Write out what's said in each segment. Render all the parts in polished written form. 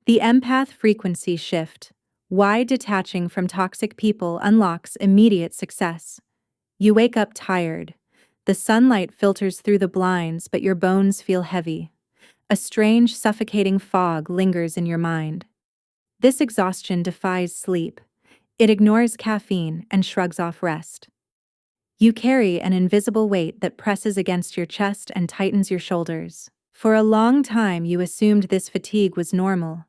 The Empath Frequency Shift. Why detaching from toxic people unlocks immediate success. You wake up tired. The sunlight filters through the blinds, but your bones feel heavy. A strange, suffocating fog lingers in your mind. This exhaustion defies sleep. It ignores caffeine and shrugs off rest. You carry an invisible weight that presses against your chest and tightens your shoulders. For a long time, you assumed this fatigue was normal.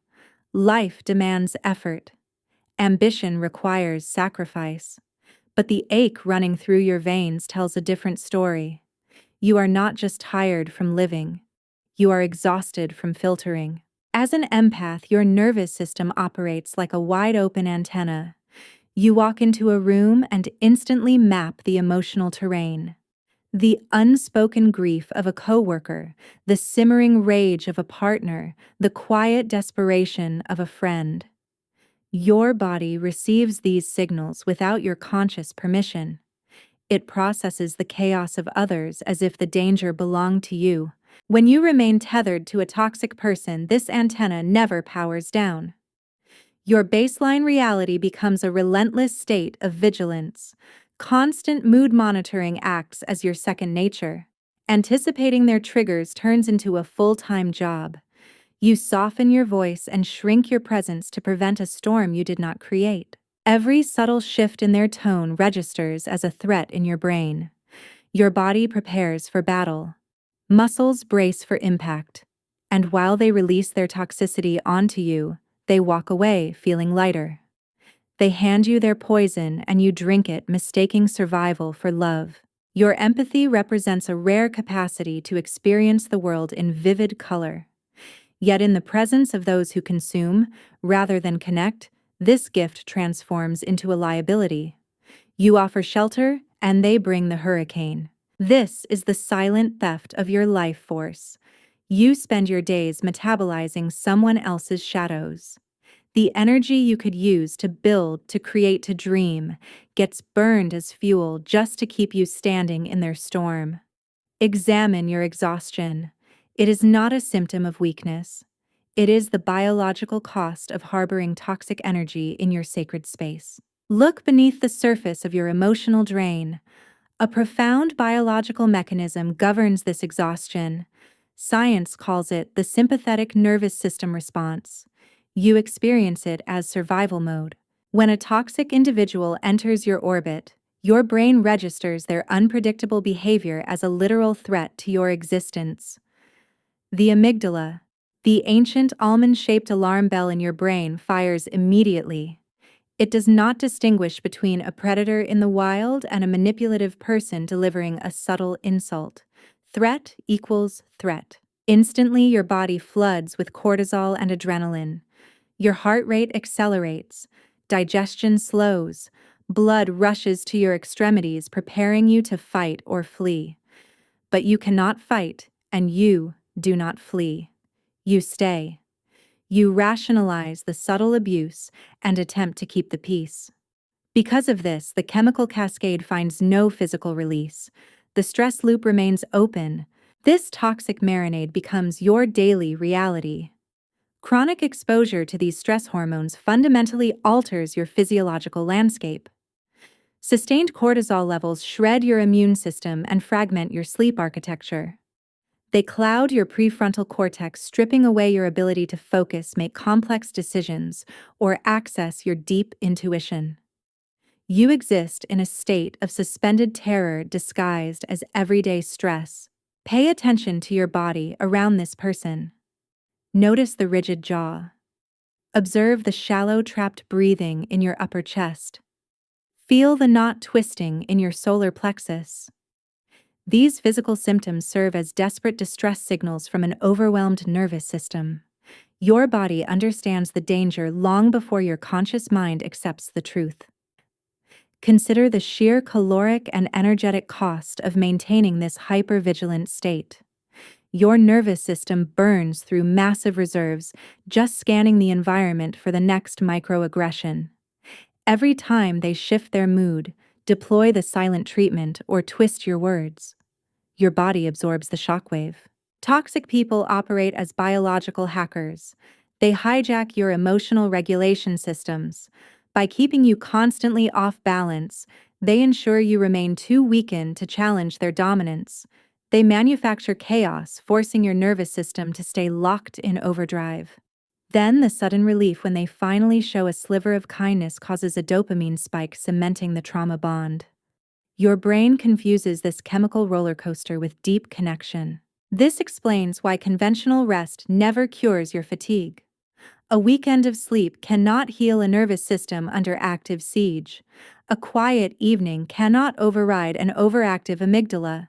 Life demands effort. Ambition requires sacrifice. But the ache running through your veins tells a different story. You are not just tired from living. You are exhausted from filtering. As an empath, your nervous system operates like a wide-open antenna. You walk into a room and instantly map the emotional terrain. The unspoken grief of a coworker, the simmering rage of a partner, the quiet desperation of a friend. Your body receives these signals without your conscious permission. It processes the chaos of others as if the danger belonged to you. When you remain tethered to a toxic person, this antenna never powers down. Your baseline reality becomes a relentless state of vigilance. Constant mood monitoring acts as your second nature. Anticipating their triggers turns into a full-time job. You soften your voice and shrink your presence to prevent a storm you did not create. Every subtle shift in their tone registers as a threat in your brain. Your body prepares for battle. Muscles brace for impact. And while they release their toxicity onto you, they walk away feeling lighter. They hand you their poison and you drink it, mistaking survival for love. Your empathy represents a rare capacity to experience the world in vivid color. Yet in the presence of those who consume, rather than connect, this gift transforms into a liability. You offer shelter, and they bring the hurricane. This is the silent theft of your life force. You spend your days metabolizing someone else's shadows. The energy you could use to build, to create, to dream, gets burned as fuel just to keep you standing in their storm. Examine your exhaustion. It is not a symptom of weakness. It is the biological cost of harboring toxic energy in your sacred space. Look beneath the surface of your emotional drain. A profound biological mechanism governs this exhaustion. Science calls it the sympathetic nervous system response. You experience it as survival mode. When a toxic individual enters your orbit, your brain registers their unpredictable behavior as a literal threat to your existence. The amygdala, the ancient almond-shaped alarm bell in your brain, fires immediately. It does not distinguish between a predator in the wild and a manipulative person delivering a subtle insult. Threat equals threat. Instantly, your body floods with cortisol and adrenaline. Your heart rate accelerates, digestion slows, blood rushes to your extremities, preparing you to fight or flee. But you cannot fight, and you do not flee. You stay. You rationalize the subtle abuse and attempt to keep the peace. Because of this, the chemical cascade finds no physical release. The stress loop remains open. This toxic marinade becomes your daily reality. Chronic exposure to these stress hormones fundamentally alters your physiological landscape. Sustained cortisol levels shred your immune system and fragment your sleep architecture. They cloud your prefrontal cortex, stripping away your ability to focus, make complex decisions, or access your deep intuition. You exist in a state of suspended terror disguised as everyday stress. Pay attention to your body around this person. Notice the rigid jaw. Observe the shallow, trapped breathing in your upper chest. Feel the knot twisting in your solar plexus. These physical symptoms serve as desperate distress signals from an overwhelmed nervous system. Your body understands the danger long before your conscious mind accepts the truth. Consider the sheer caloric and energetic cost of maintaining this hypervigilant state. Your nervous system burns through massive reserves, just scanning the environment for the next microaggression. Every time they shift their mood, deploy the silent treatment, or twist your words, your body absorbs the shockwave. Toxic people operate as biological hackers. They hijack your emotional regulation systems. By keeping you constantly off balance, they ensure you remain too weakened to challenge their dominance. They manufacture chaos, forcing your nervous system to stay locked in overdrive. Then, the sudden relief when they finally show a sliver of kindness causes a dopamine spike, cementing the trauma bond. Your brain confuses this chemical roller coaster with deep connection. This explains why conventional rest never cures your fatigue. A weekend of sleep cannot heal a nervous system under active siege. A quiet evening cannot override an overactive amygdala.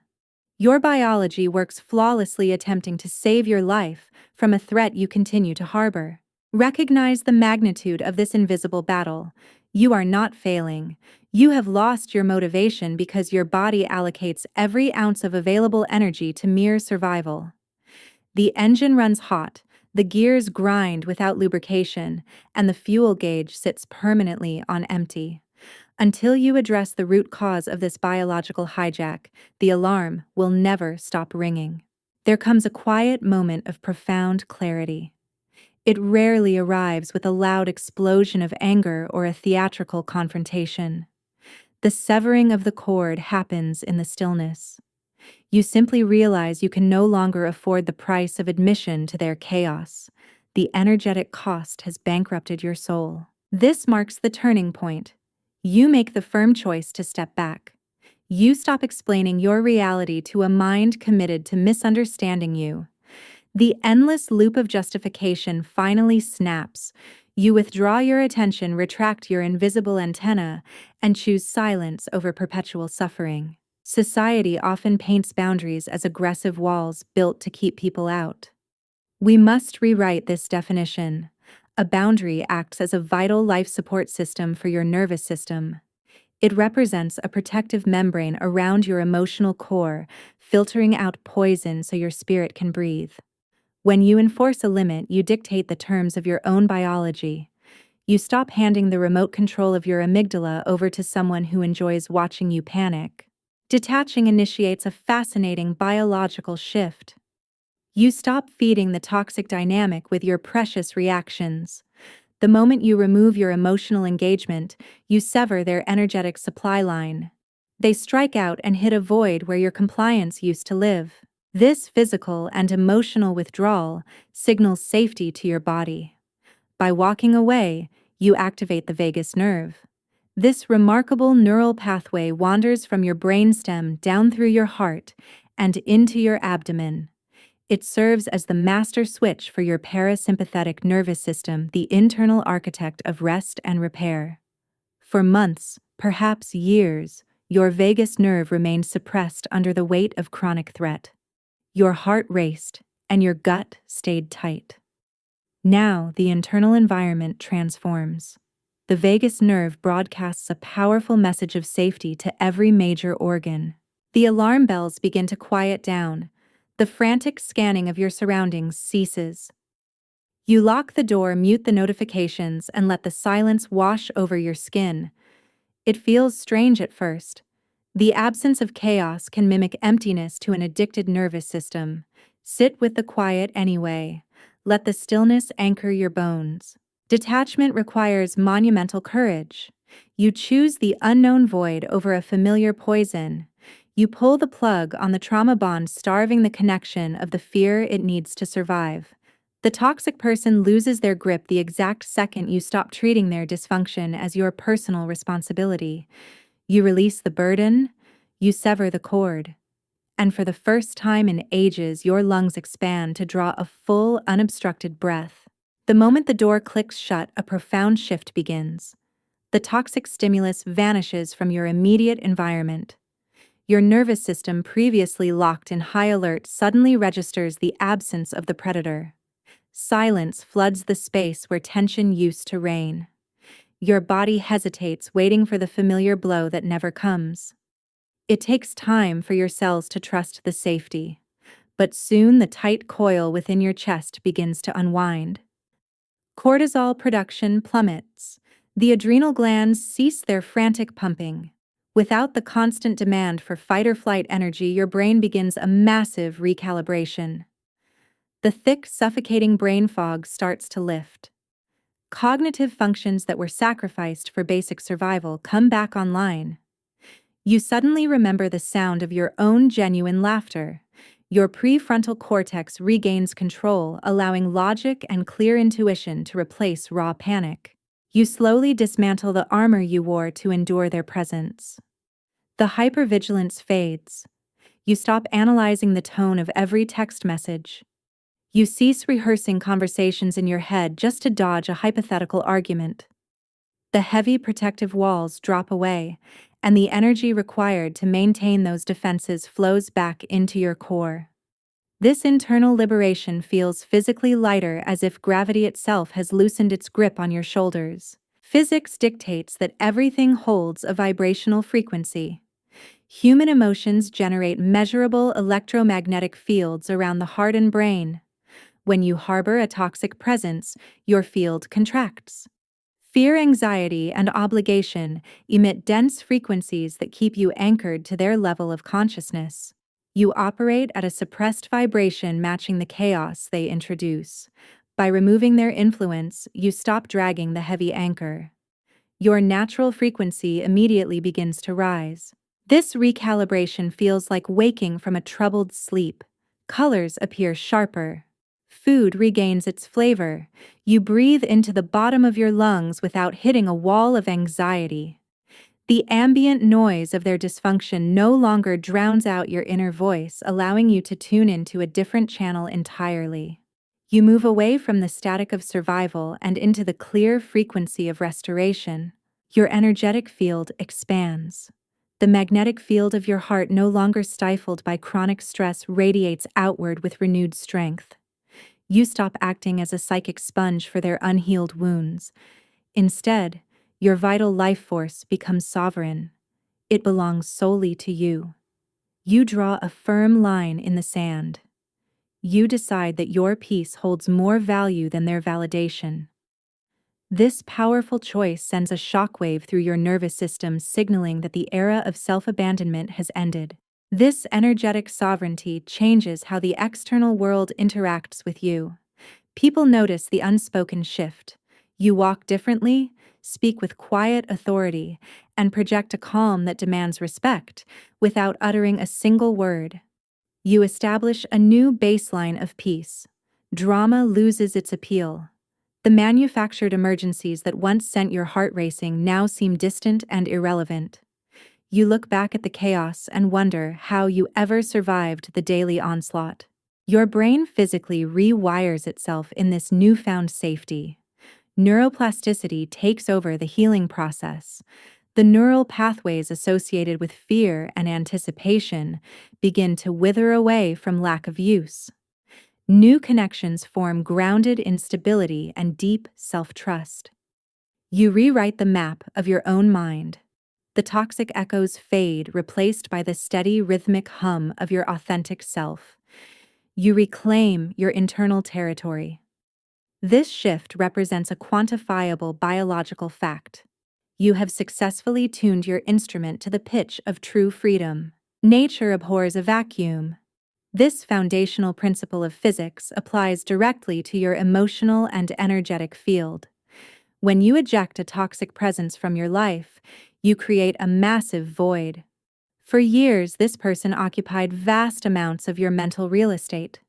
Your biology works flawlessly, attempting to save your life from a threat you continue to harbor. Recognize the magnitude of this invisible battle. You are not failing. You have lost your motivation because your body allocates every ounce of available energy to mere survival. The engine runs hot, the gears grind without lubrication, and the fuel gauge sits permanently on empty. Until you address the root cause of this biological hijack, the alarm will never stop ringing. There comes a quiet moment of profound clarity. It rarely arrives with a loud explosion of anger or a theatrical confrontation. The severing of the cord happens in the stillness. You simply realize you can no longer afford the price of admission to their chaos. The energetic cost has bankrupted your soul. This marks the turning point. You make the firm choice to step back. You stop explaining your reality to a mind committed to misunderstanding you. The endless loop of justification finally snaps. You withdraw your attention, retract your invisible antenna, and choose silence over perpetual suffering. Society often paints boundaries as aggressive walls built to keep people out. We must rewrite this definition. A boundary acts as a vital life support system for your nervous system. It represents a protective membrane around your emotional core, filtering out poison so your spirit can breathe. When you enforce a limit, you dictate the terms of your own biology. You stop handing the remote control of your amygdala over to someone who enjoys watching you panic. Detaching initiates a fascinating biological shift. You stop feeding the toxic dynamic with your precious reactions. The moment you remove your emotional engagement, you sever their energetic supply line. They strike out and hit a void where your compliance used to live. This physical and emotional withdrawal signals safety to your body. By walking away, you activate the vagus nerve. This remarkable neural pathway wanders from your brainstem down through your heart and into your abdomen. It serves as the master switch for your parasympathetic nervous system, the internal architect of rest and repair. For months, perhaps years, your vagus nerve remained suppressed under the weight of chronic threat. Your heart raced, and your gut stayed tight. Now, the internal environment transforms. The vagus nerve broadcasts a powerful message of safety to every major organ. The alarm bells begin to quiet down. The frantic scanning of your surroundings ceases. You lock the door, mute the notifications, and let the silence wash over your skin. It feels strange at first. The absence of chaos can mimic emptiness to an addicted nervous system. Sit with the quiet anyway. Let the stillness anchor your bones. Detachment requires monumental courage. You choose the unknown void over a familiar poison. You pull the plug on the trauma bond, starving the connection of the fear it needs to survive. The toxic person loses their grip the exact second you stop treating their dysfunction as your personal responsibility. You release the burden, you sever the cord. And for the first time in ages, your lungs expand to draw a full, unobstructed breath. The moment the door clicks shut, a profound shift begins. The toxic stimulus vanishes from your immediate environment. Your nervous system, previously locked in high alert, suddenly registers the absence of the predator. Silence floods the space where tension used to reign. Your body hesitates, waiting for the familiar blow that never comes. It takes time for your cells to trust the safety, but soon the tight coil within your chest begins to unwind. Cortisol production plummets. The adrenal glands cease their frantic pumping. Without the constant demand for fight-or-flight energy, your brain begins a massive recalibration. The thick, suffocating brain fog starts to lift. Cognitive functions that were sacrificed for basic survival come back online. You suddenly remember the sound of your own genuine laughter. Your prefrontal cortex regains control, allowing logic and clear intuition to replace raw panic. You slowly dismantle the armor you wore to endure their presence. The hypervigilance fades. You stop analyzing the tone of every text message. You cease rehearsing conversations in your head just to dodge a hypothetical argument. The heavy protective walls drop away, and the energy required to maintain those defenses flows back into your core. This internal liberation feels physically lighter, as if gravity itself has loosened its grip on your shoulders. Physics dictates that everything holds a vibrational frequency. Human emotions generate measurable electromagnetic fields around the heart and brain. When you harbor a toxic presence, your field contracts. Fear, anxiety, and obligation emit dense frequencies that keep you anchored to their level of consciousness. You operate at a suppressed vibration matching the chaos they introduce. By removing their influence, you stop dragging the heavy anchor. Your natural frequency immediately begins to rise. This recalibration feels like waking from a troubled sleep. Colors appear sharper. Food regains its flavor. You breathe into the bottom of your lungs without hitting a wall of anxiety. The ambient noise of their dysfunction no longer drowns out your inner voice, allowing you to tune into a different channel entirely. You move away from the static of survival and into the clear frequency of restoration. Your energetic field expands. The magnetic field of your heart, no longer stifled by chronic stress, radiates outward with renewed strength. You stop acting as a psychic sponge for their unhealed wounds. Instead, your vital life force becomes sovereign. It belongs solely to you. You draw a firm line in the sand. You decide that your peace holds more value than their validation. This powerful choice sends a shockwave through your nervous system, signaling that the era of self-abandonment has ended. This energetic sovereignty changes how the external world interacts with you. People notice the unspoken shift. You walk differently, speak with quiet authority, and project a calm that demands respect without uttering a single word. You establish a new baseline of peace. Drama loses its appeal. The manufactured emergencies that once sent your heart racing now seem distant and irrelevant. You look back at the chaos and wonder how you ever survived the daily onslaught. Your brain physically rewires itself in this newfound safety. Neuroplasticity takes over the healing process. The neural pathways associated with fear and anticipation begin to wither away from lack of use. New connections form, grounded in stability and deep self-trust. You rewrite the map of your own mind. The toxic echoes fade, replaced by the steady, rhythmic hum of your authentic self. You reclaim your internal territory. This shift represents a quantifiable biological fact. You have successfully tuned your instrument to the pitch of true freedom. Nature abhors a vacuum. This foundational principle of physics applies directly to your emotional and energetic field. When you eject a toxic presence from your life, you create a massive void. For years, this person occupied vast amounts of your mental real estate.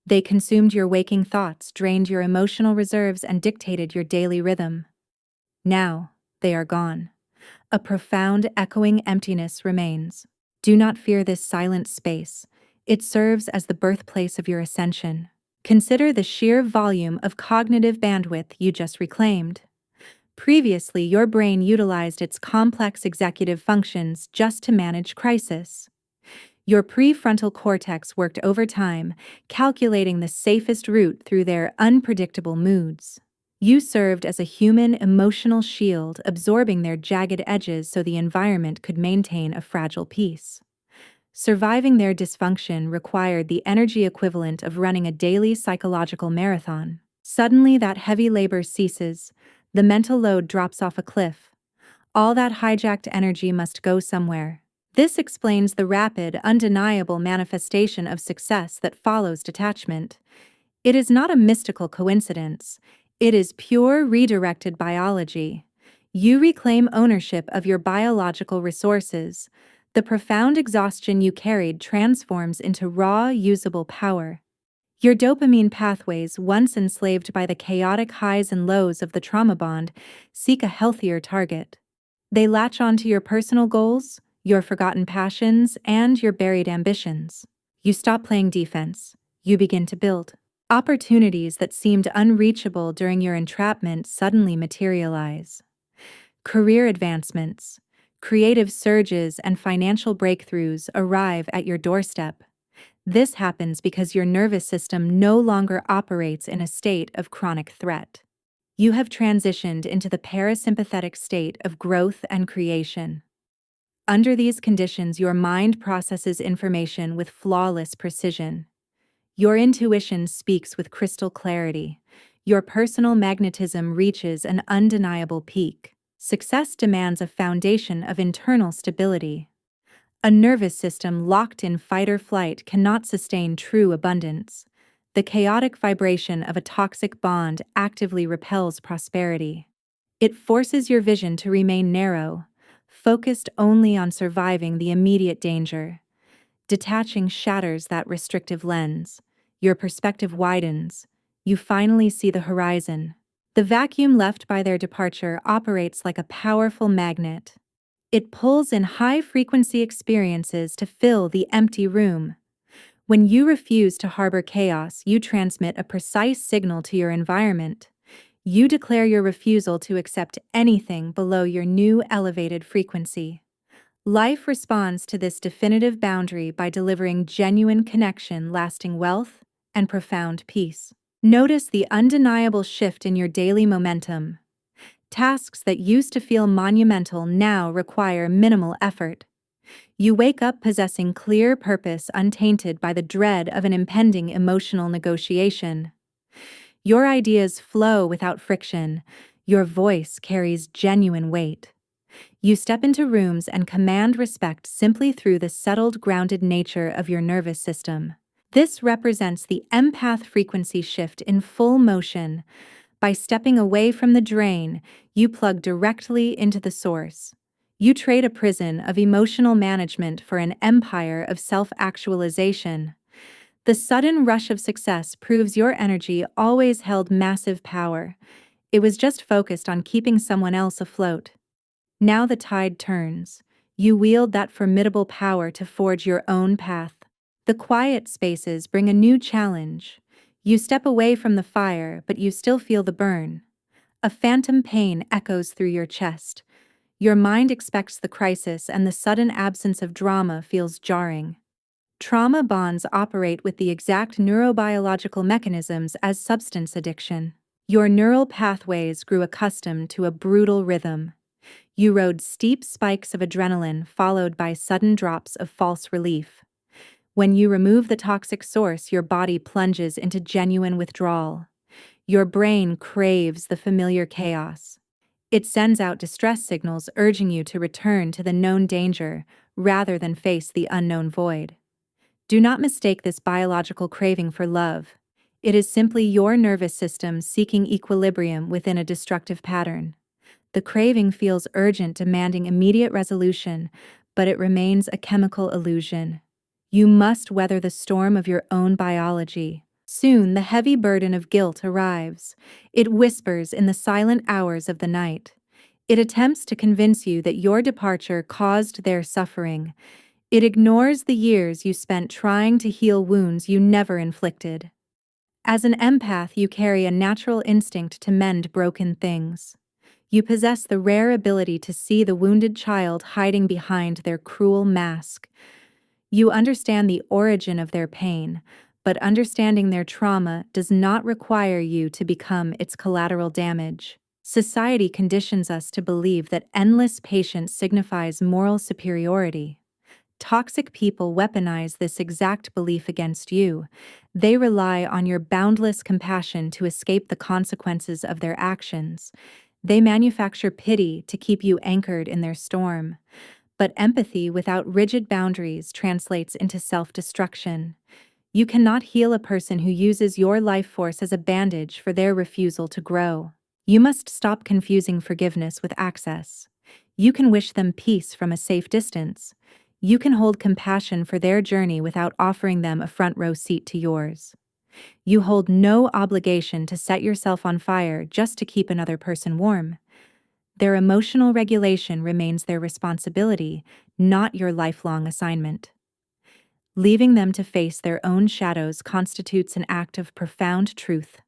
They consumed your waking thoughts, drained your emotional reserves, and dictated your daily rhythm. Now, they are gone. A profound, echoing emptiness remains. Do not fear this silent space. It serves as the birthplace of your ascension. Consider the sheer volume of cognitive bandwidth you just reclaimed. Previously, your brain utilized its complex executive functions just to manage crisis. Your prefrontal cortex worked overtime, calculating the safest route through their unpredictable moods. You served as a human emotional shield, absorbing their jagged edges so the environment could maintain a fragile peace. Surviving their dysfunction required the energy equivalent of running a daily psychological marathon. Suddenly, that heavy labor ceases. The mental load drops off a cliff. All that hijacked energy must go somewhere. This explains the rapid, undeniable manifestation of success that follows detachment. It is not a mystical coincidence. It is pure redirected biology. You reclaim ownership of your biological resources. The profound exhaustion you carried transforms into raw, usable power. Your dopamine pathways, once enslaved by the chaotic highs and lows of the trauma bond, seek a healthier target. They latch onto your personal goals, your forgotten passions, and your buried ambitions. You stop playing defense. You begin to build. Opportunities that seemed unreachable during your entrapment suddenly materialize. Career advancements, creative surges, and financial breakthroughs arrive at your doorstep. This happens because your nervous system no longer operates in a state of chronic threat. You have transitioned into the parasympathetic state of growth and creation. Under these conditions, your mind processes information with flawless precision. Your intuition speaks with crystal clarity. Your personal magnetism reaches an undeniable peak. Success demands a foundation of internal stability. A nervous system locked in fight or flight cannot sustain true abundance. The chaotic vibration of a toxic bond actively repels prosperity. It forces your vision to remain narrow, focused only on surviving the immediate danger. Detaching shatters that restrictive lens. Your perspective widens. You finally see the horizon. The vacuum left by their departure operates like a powerful magnet. It pulls in high-frequency experiences to fill the empty room. When you refuse to harbor chaos, you transmit a precise signal to your environment. You declare your refusal to accept anything below your new elevated frequency. Life responds to this definitive boundary by delivering genuine connection, lasting wealth, and profound peace. Notice the undeniable shift in your daily momentum. Tasks that used to feel monumental now require minimal effort. You wake up possessing clear purpose, untainted by the dread of an impending emotional negotiation. Your ideas flow without friction. Your voice carries genuine weight. You step into rooms and command respect simply through the settled, grounded nature of your nervous system. This represents the empath frequency shift in full motion. By stepping away from the drain, you plug directly into the source. You trade a prison of emotional management for an empire of self-actualization. The sudden rush of success proves your energy always held massive power. It was just focused on keeping someone else afloat. Now the tide turns. You wield that formidable power to forge your own path. The quiet spaces bring a new challenge. You step away from the fire, but you still feel the burn. A phantom pain echoes through your chest. Your mind expects the crisis, and the sudden absence of drama feels jarring. Trauma bonds operate with the exact neurobiological mechanisms as substance addiction. Your neural pathways grew accustomed to a brutal rhythm. You rode steep spikes of adrenaline followed by sudden drops of false relief. When you remove the toxic source, your body plunges into genuine withdrawal. Your brain craves the familiar chaos. It sends out distress signals urging you to return to the known danger rather than face the unknown void. Do not mistake this biological craving for love. It is simply your nervous system seeking equilibrium within a destructive pattern. The craving feels urgent, demanding immediate resolution, but it remains a chemical illusion. You must weather the storm of your own biology. Soon the heavy burden of guilt arrives. It whispers in the silent hours of the night. It attempts to convince you that your departure caused their suffering. It ignores the years you spent trying to heal wounds you never inflicted. As an empath, you carry a natural instinct to mend broken things. You possess the rare ability to see the wounded child hiding behind their cruel mask. You understand the origin of their pain, but understanding their trauma does not require you to become its collateral damage. Society conditions us to believe that endless patience signifies moral superiority. Toxic people weaponize this exact belief against you. They rely on your boundless compassion to escape the consequences of their actions. They manufacture pity to keep you anchored in their storm. But empathy without rigid boundaries translates into self-destruction. You cannot heal a person who uses your life force as a bandage for their refusal to grow. You must stop confusing forgiveness with access. You can wish them peace from a safe distance. You can hold compassion for their journey without offering them a front row seat to yours. You hold no obligation to set yourself on fire just to keep another person warm. Their emotional regulation remains their responsibility, not your lifelong assignment. Leaving them to face their own shadows constitutes an act of profound truth.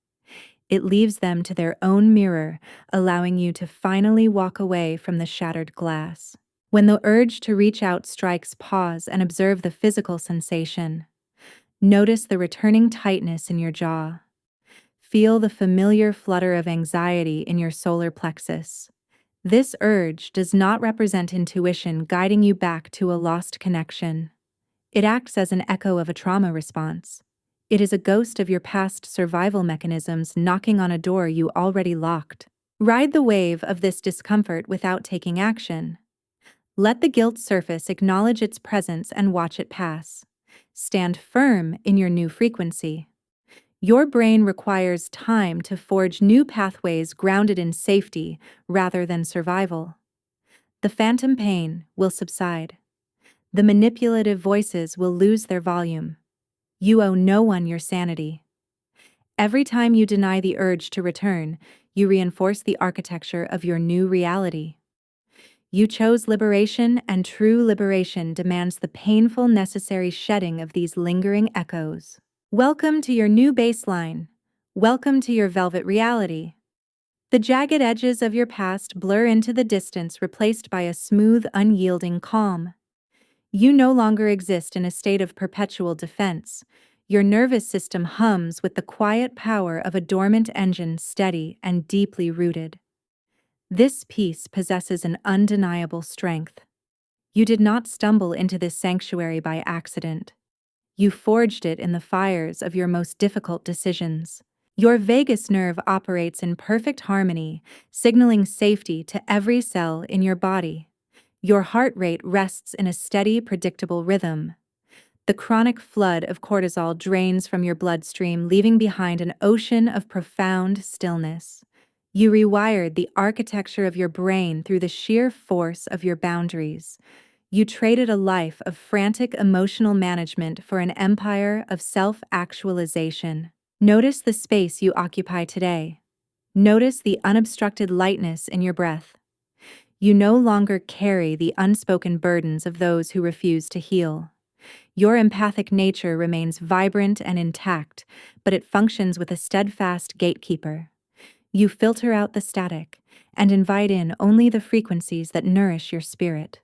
It leaves them to their own mirror, allowing you to finally walk away from the shattered glass. When the urge to reach out strikes, pause and observe the physical sensation. Notice the returning tightness in your jaw. Feel the familiar flutter of anxiety in your solar plexus. This urge does not represent intuition guiding you back to a lost connection. It acts as an echo of a trauma response. It is a ghost of your past survival mechanisms knocking on a door you already locked. Ride the wave of this discomfort without taking action. Let the guilt surface, acknowledge its presence, and watch it pass. Stand firm in your new frequency. Your brain requires time to forge new pathways grounded in safety rather than survival. The phantom pain will subside. The manipulative voices will lose their volume. You owe no one your sanity. Every time you deny the urge to return, you reinforce the architecture of your new reality. You chose liberation, and true liberation demands the painful, necessary shedding of these lingering echoes. Welcome to your new baseline. Welcome to your velvet reality. The jagged edges of your past blur into the distance, replaced by a smooth, unyielding calm. You no longer exist in a state of perpetual defense. Your nervous system hums with the quiet power of a dormant engine, steady and deeply rooted. This peace possesses an undeniable strength. You did not stumble into this sanctuary by accident. You forged it in the fires of your most difficult decisions. Your vagus nerve operates in perfect harmony, signaling safety to every cell in your body. Your heart rate rests in a steady, predictable rhythm. The chronic flood of cortisol drains from your bloodstream, leaving behind an ocean of profound stillness. You rewired the architecture of your brain through the sheer force of your boundaries. You traded a life of frantic emotional management for an empire of self-actualization. Notice the space you occupy today. Notice the unobstructed lightness in your breath. You no longer carry the unspoken burdens of those who refuse to heal. Your empathic nature remains vibrant and intact, but it functions with a steadfast gatekeeper. You filter out the static and invite in only the frequencies that nourish your spirit.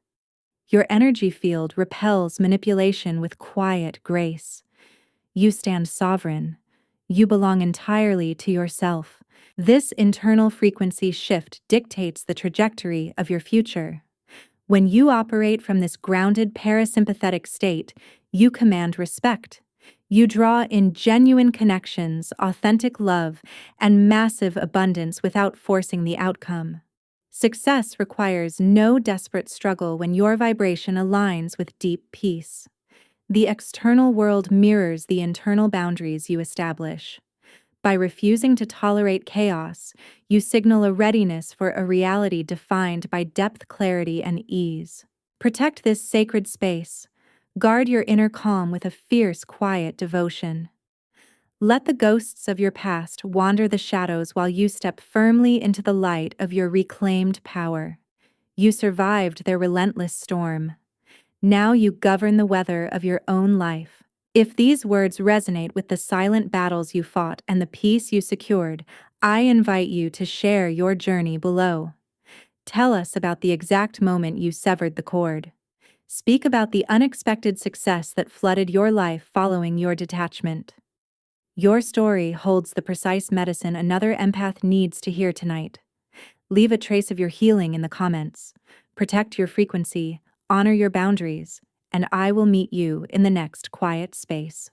Your energy field repels manipulation with quiet grace. You stand sovereign. You belong entirely to yourself. This internal frequency shift dictates the trajectory of your future. When you operate from this grounded parasympathetic state, you command respect. You draw in genuine connections, authentic love, and massive abundance without forcing the outcome. Success requires no desperate struggle when your vibration aligns with deep peace. The external world mirrors the internal boundaries you establish. By refusing to tolerate chaos, you signal a readiness for a reality defined by depth, clarity, and ease. Protect this sacred space. Guard your inner calm with a fierce, quiet devotion. Let the ghosts of your past wander the shadows while you step firmly into the light of your reclaimed power. You survived their relentless storm. Now you govern the weather of your own life. If these words resonate with the silent battles you fought and the peace you secured, I invite you to share your journey below. Tell us about the exact moment you severed the cord. Speak about the unexpected success that flooded your life following your detachment. Your story holds the precise medicine another empath needs to hear tonight. Leave a trace of your healing in the comments. Protect your frequency, honor your boundaries, and I will meet you in the next quiet space.